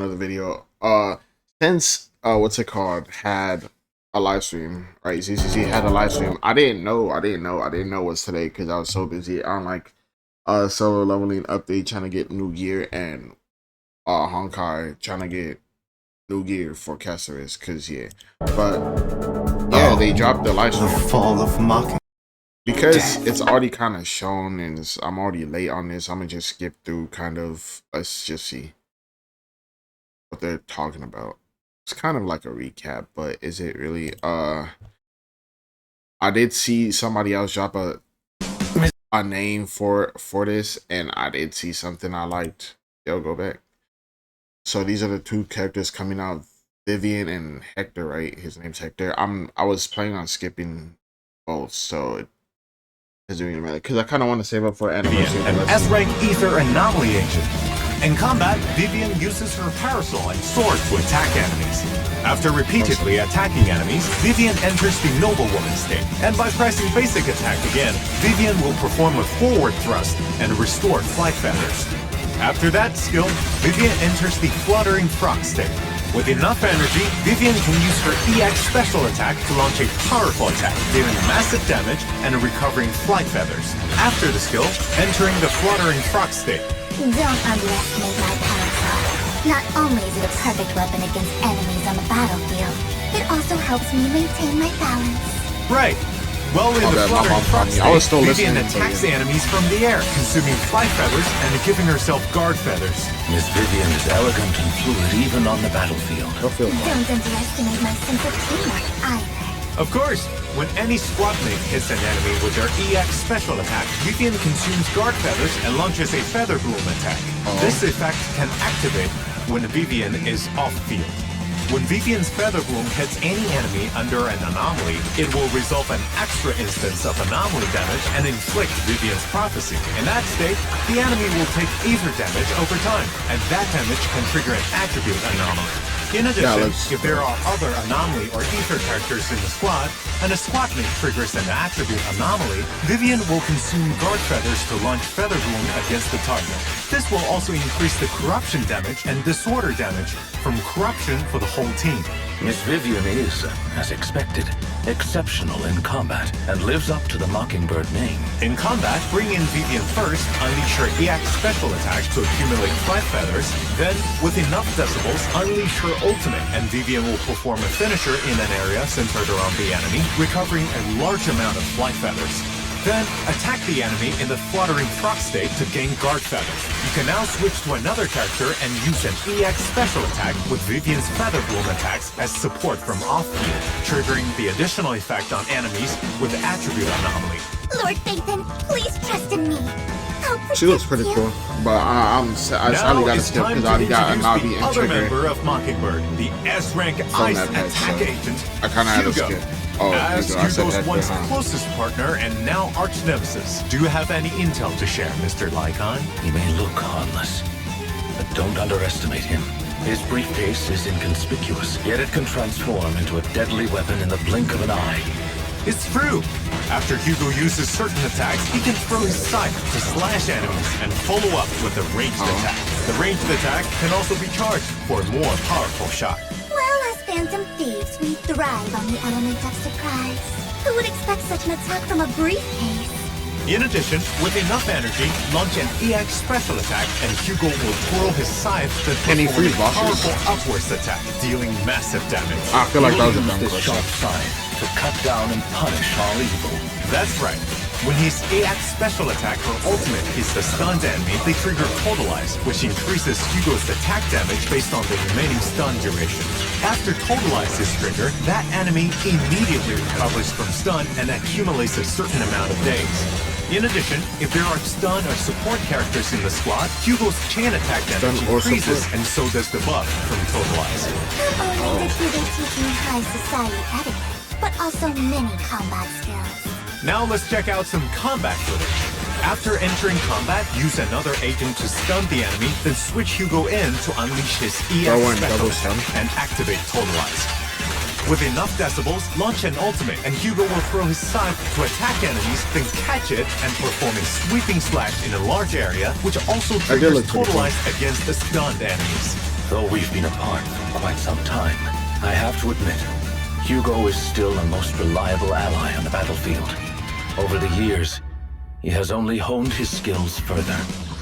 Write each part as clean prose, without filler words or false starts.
another video. Since what's it called had a live stream, right? ZZZ had a live stream. I didn't know it was today because I was so busy on like solo leveling update, trying to get new gear, and Honkai trying to get new gear for Caceres, cause yeah. But yeah, they dropped the live stream. The fall of Mocking. Because it's already kind of shown, and I'm already late on this, I'm gonna just skip through kind of, let's just see what they're talking about. It's kind of like a recap, but is it really? I did see somebody else drop a name for this, and I did see something I liked. Yo, go back. So these are the two characters coming out, Vivian and Hector, right? His name's Hector. I was planning on skipping both, so it doesn't really matter, because I kind of want to save up for anniversary. An S-rank ether anomaly agent. In combat, Vivian uses her parasol and sword to attack enemies. After repeatedly attacking enemies, Vivian enters the noblewoman state, and by pressing basic attack again, Vivian will perform a forward thrust and restore flight feathers. After that skill, Vivian enters the fluttering frog state. With enough energy, Vivian can use her EX special attack to launch a powerful attack, dealing massive damage and recovering flight feathers. After the skill, entering the fluttering frog state. Don't underestimate my parasol. Not only is it a perfect weapon against enemies on the battlefield, it also helps me maintain my balance. Right. Well, in the fluttering frog state, Vivian attacks the enemies from the air, consuming flight feathers and giving herself guard feathers. Miss Vivian is elegant and fluid even on the battlefield. Don't underestimate my sense of teamwork either. Of course, when any squad mate hits an enemy with their EX special attack, Vivian consumes guard feathers and launches a feather bloom attack. This effect can activate when Vivian is off-field. When Vivian's feather bloom hits any enemy under an anomaly, it will resolve an extra instance of anomaly damage and inflict Vivian's prophecy. In that state, the enemy will take ether damage over time, and that damage can trigger an attribute anomaly. In addition, if there are other anomaly or ether characters in the squad, and a squad mate triggers an attribute anomaly, Vivian will consume guard feathers to launch feather bloom against the target. This will also increase the corruption damage and disorder damage from corruption for the whole team. Miss Vivian is, as expected, exceptional in combat and lives up to the Mockingbird name. In combat, bring in Vivian first, unleash her EX special attack to accumulate flight feathers, then, with enough decibels, unleash her ultimate, and Vivian will perform a finisher in an area centered around the enemy, recovering a large amount of flight feathers. Then, attack the enemy in the fluttering frog state to gain guard feathers. You can now switch to another character and use an EX special attack with Vivian's feather bloom attacks as support from off-field, triggering the additional effect on enemies with attribute anomaly. Lord Phaethon, please trust in me. She looks pretty cool, but I sadly got to skip because I already got a Navi and other trigger member of Mockingbird, the S-rank ice attack agent, I kind of had to skip. Oh, as Hugo's once behind. closest partner and now arch nemesis, do you have any intel to share, Mr. Lycon? He may look harmless, but don't underestimate him. His briefcase is inconspicuous, yet it can transform into a deadly weapon in the blink of an eye. It's true. After Hugo uses certain attacks, he can throw his scythe to slash enemies and follow up with a ranged attack. The ranged attack can also be charged for a more powerful shot. Well, as phantom thieves, we thrive on the element of surprise. Who would expect such an attack from a briefcase? In addition, with enough energy, launch an EX special attack, and Hugo will twirl his scythe to perform a powerful upwards attack, dealing massive damage. I feel like that was a dumb This question. sharp scythe to cut down and punish all evil. That's right. When his EX special attack or ultimate is the stunned enemy, they trigger Totalize, which increases Hugo's attack damage based on the remaining stun duration. After Totalize is triggered, that enemy immediately recovers from stun and accumulates a certain amount of days. In addition, if there are stun or support characters in the squad, Hugo's chain attack damage increases, and so does the buff from Totalize. Not only did Hugo teach me high society etiquette, but also many combat skills. Now let's check out some combat footage. After entering combat, use another agent to stun the enemy, then switch Hugo in to unleash his EX special attack and activate Totalize. With enough decibels, launch an ultimate, and Hugo will throw his scythe to attack enemies, then catch it and perform a sweeping slash in a large area, which also triggers Totalize against the stunned enemies. Though we've been apart for quite some time, I have to admit, Hugo is still a most reliable ally on the battlefield. Over the years, he has only honed his skills further.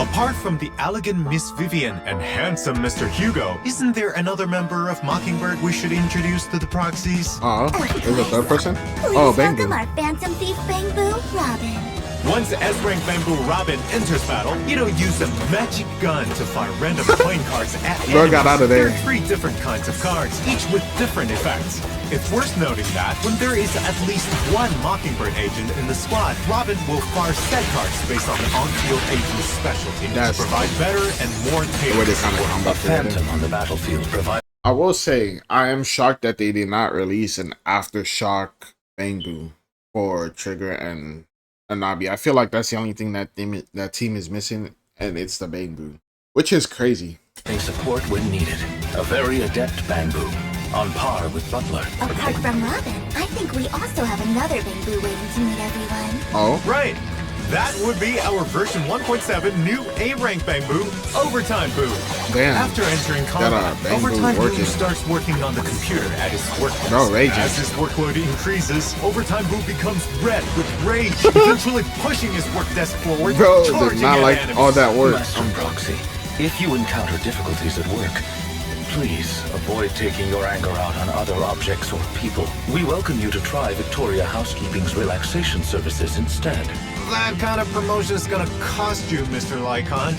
Apart from the elegant Miss Vivian and handsome Mr. Hugo, isn't there another member of Mockingbird we should introduce to the proxies? Is a third person? Please Oh, welcome Bangboo. our Phantom Thief Bangboo, Robin. Once S-Rank Bamboo Robin enters battle, it'll use a magic gun to fire random playing cards at Lord got enemies. out of there. There are 3 different kinds of cards, each with different effects. It's worth noting that when there is at least one Mockingbird agent in the squad, Robin will fire set cards based on the on-field agent's specialty to provide better and more tailored support. A phantom on the battlefield provides. I will say, I am shocked that they did not release an Aftershock Bangboo for Trigger and Anabi. I feel like that's the only thing that team is missing, and it's the Bangboo, which is crazy. Support when needed. A very adept Bangboo, on par with Butler. Apart from Robin, I think we also have another Bangboo waiting to meet everyone. Oh, Right. That would be our version 1.7 new A-Rank Bangboo, Overtime Boo. damn. After entering combat, Bangboo Overtime Boo working. starts working on the computer at his workplace. No, raging. As his workload increases, Overtime Boo becomes red with rage, eventually pushing his work desk forward, Bro, did charging not at like enemies. all that work. Master Proxy, if you encounter difficulties at work, please avoid taking your anger out on other objects or people. We welcome you to try Victoria Housekeeping's relaxation services instead. That kind of promotion is gonna cost you, Mr. Lycon.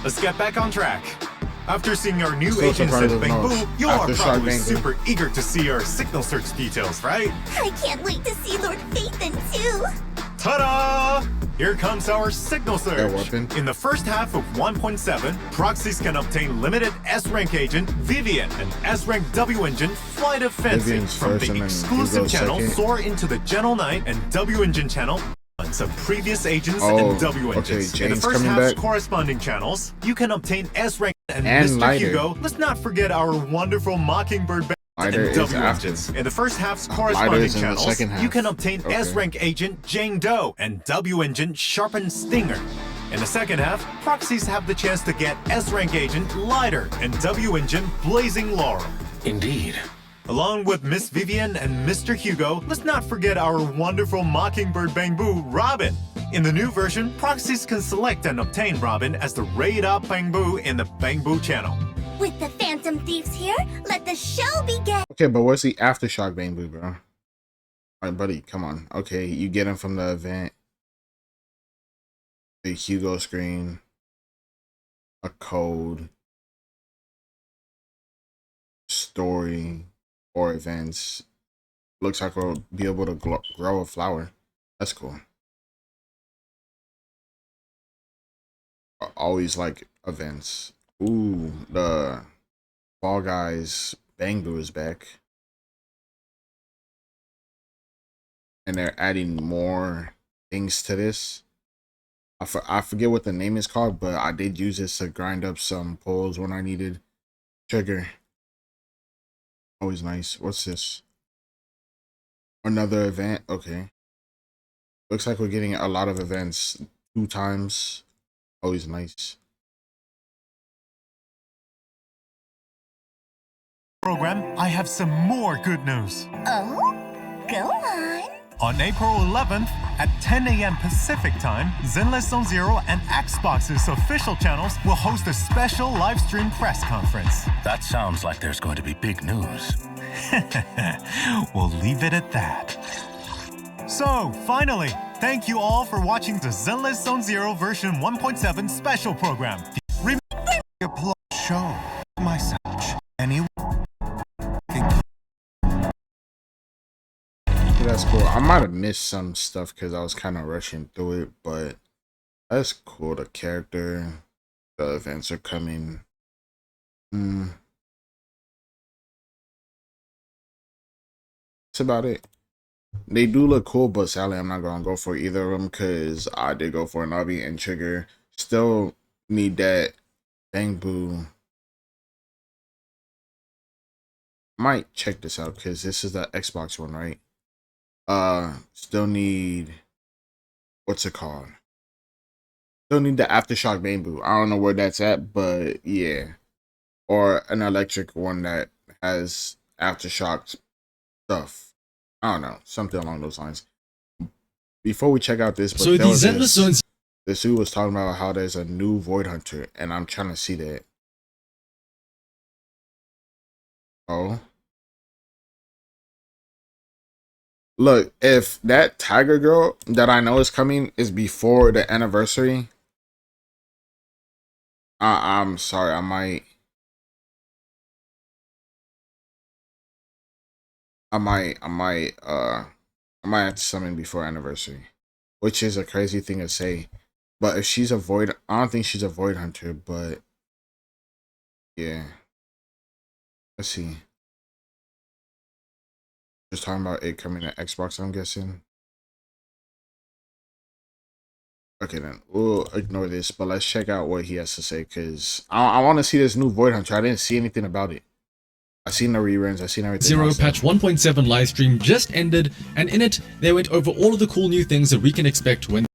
Let's get back on track. After seeing our new So agents surprised at there's no Bangboo, you are Aftershock probably Bangboo. super eager to see our signal search details, right? I can't wait to see Lord Phaethon too. Ta-da! Here comes our signal search. weapon. In the first half of 1.7, proxies can obtain limited S-Rank Agent, Vivian, and S-Rank W Engine Flight of Fencing Vivian's from first the and then exclusive Hugo's channel second. Soar into the Gentle Knight and W Engine channel of previous agents Oh, and W okay, engines. In the Jane's first coming half's back. corresponding channels, you can obtain S-Rank and And Mr. Lighter. Hugo. Let's not forget our wonderful Mockingbird Lighter and is W after. engines. In the first half's Lighter corresponding is in the channels, second half. you can obtain Okay. S-Rank Agent Jane Doe and W Engine Sharpened Stinger. In the second half, proxies have the chance to get S-Rank Agent Lighter and W Engine Blazing Laurel. Indeed. Along with Miss Vivian and Mr. Hugo, let's not forget our wonderful Mockingbird Bangboo, Robin. In the new version, proxies can select and obtain Robin as the Raid Up Bangboo in the Bangboo channel. With the Phantom Thieves here, let the show begin. Okay, but where's the Aftershock Bangboo, bro? All right, buddy, come on. Okay, you get him from the event. The Hugo screen. A code. Story. Or events. Looks like we'll be able to grow a flower. That's cool. I always like events. Ooh, the Fall Guys Bangboo is back. And they're adding more things to this. I forget what the name is called, but I did use this to grind up some pulls when I needed trigger. Always nice. What's this? Another event? Okay. Looks like we're getting a lot of events 2 times. Always nice. Program, I have some more good news. Oh, go on. On April 11th at 10 a.m. Pacific Time, Zenless Zone Zero and Xbox's official channels will host a special live stream press conference. That sounds like there's going to be big news. We'll leave it at that. So, finally, thank you all for watching the Zenless Zone Zero version 1.7 special program. Remember the applause show myself. Anyway. That's cool. I might have missed some stuff because I was kind of rushing through it, but that's cool. The character, the events are coming. That's about it. They do look cool, but sadly, I'm not gonna go for either of them because I did go for Nabi and Trigger. Still need that Bangboo. Might check this out because this is the Xbox one, right? Still need, what's it called? still need the Aftershock bamboo. I don't know where that's at, but yeah. Or an electric one that has Aftershock stuff. I don't know. Something along those lines. Before we check out this, but so these endless zones. This dude was talking about how there's a new Void Hunter, and I'm trying to see that. Oh. Look, if that Tiger Girl that I know is coming is before the anniversary, I'm sorry, I might have to summon before anniversary, which is a crazy thing to say. But if she's a Void, I don't think she's a Void Hunter, but yeah. Let's see. Just talking about it coming to Xbox, I'm guessing. Okay, then we'll ignore this, but let's check out what he has to say, because I want to see this new Void Hunter. I didn't see anything about it. I seen the reruns, I seen everything. Zero patch 1.7 live stream just ended, and in it they went over all of the cool new things that we can expect when.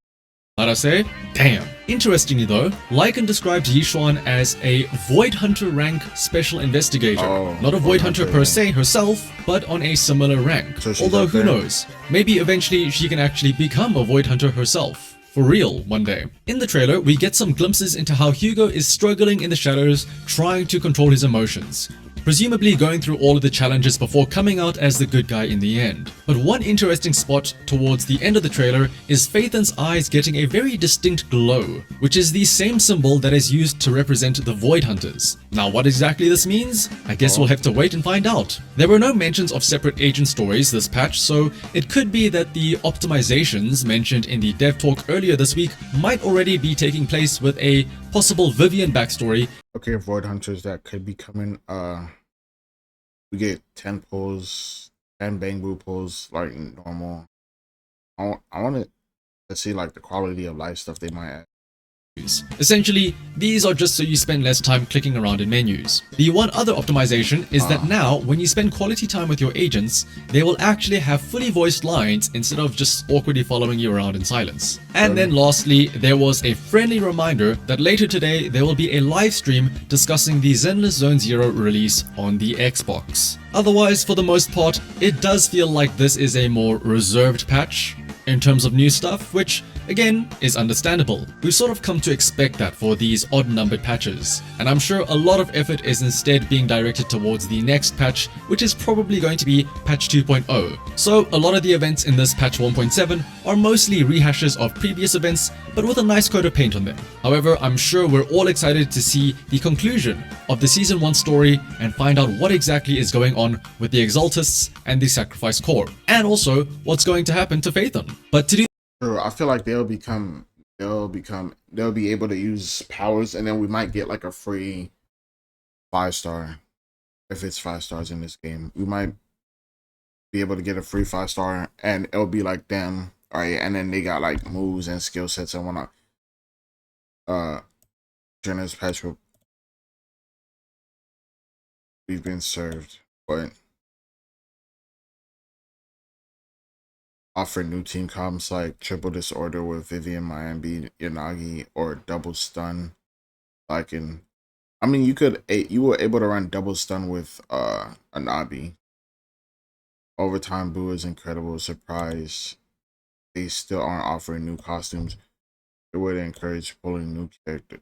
Let us say, damn. Interestingly though, Lycan described Yishuan as a Void Hunter rank special investigator. Not a Void Hunter per se herself, but on a similar rank. So although who knows, maybe eventually she can actually become a Void Hunter herself. For real, one day. In the trailer, we get some glimpses into how Hugo is struggling in the shadows, trying to control his emotions. Presumably going through all of the challenges before coming out as the good guy in the end. But one interesting spot towards the end of the trailer is Phaethon's eyes getting a very distinct glow, which is the same symbol that is used to represent the Void Hunters. Now what exactly this means? I guess we'll have to wait and find out. There were no mentions of separate agent stories this patch, so it could be that the optimizations mentioned in the dev talk earlier this week might already be taking place with a possible Vivian backstory. Okay, Void Hunters that could be coming. We get 10 pulls, 10 bamboo pulls like normal. I want to see like the quality of life stuff they might add. Essentially, these are just so you spend less time clicking around in menus. The one other optimization is that now, when you spend quality time with your agents, they will actually have fully voiced lines instead of just awkwardly following you around in silence. And then lastly, there was a friendly reminder that later today there will be a live stream discussing the Zenless Zone Zero release on the Xbox. Otherwise, for the most part, it does feel like this is a more reserved patch in terms of new stuff, which again is understandable. We've sort of come to expect that for these odd-numbered patches, and I'm sure a lot of effort is instead being directed towards the next patch, which is probably going to be patch 2.0. So a lot of the events in this patch 1.7 are mostly rehashes of previous events, but with a nice coat of paint on them. However, I'm sure we're all excited to see the conclusion of the Season 1 story and find out what exactly is going on with the Exaltists and the Sacrifice Corps, and also what's going to happen to Phaethon. But to do I feel like they'll be able to use powers, and then we might get like a free 5-star. If it's 5 stars in this game, we might be able to get a free 5-star, and it'll be like them, all right? And then they got like moves and skill sets and whatnot. During this patch, we've been served, but offer new team comps like triple disorder with Vivian, Miami, Yanagi, or double stun. You were able to run double stun with Anabi. Overtime Boo is incredible. Surprise, they still aren't offering new costumes. It would encourage pulling new characters.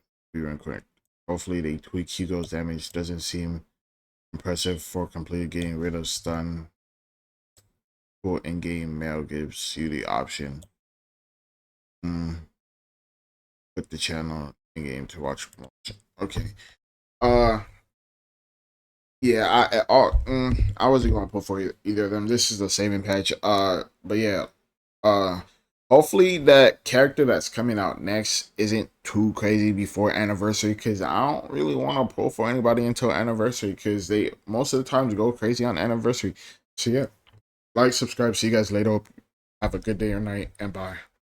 Hopefully they tweak Hugo's damage. Doesn't seem impressive for completely getting rid of stun. Cool in-game mail gives you the option. Put the channel in-game to watch promotion. Okay. Yeah, I wasn't gonna put for either of them. This is the saving patch. But yeah. Hopefully that character that's coming out next isn't too crazy before anniversary, because I don't really want to pull for anybody until anniversary, because they most of the times go crazy on anniversary. So yeah. Like, subscribe, see you guys later. Have a good day or night, and bye.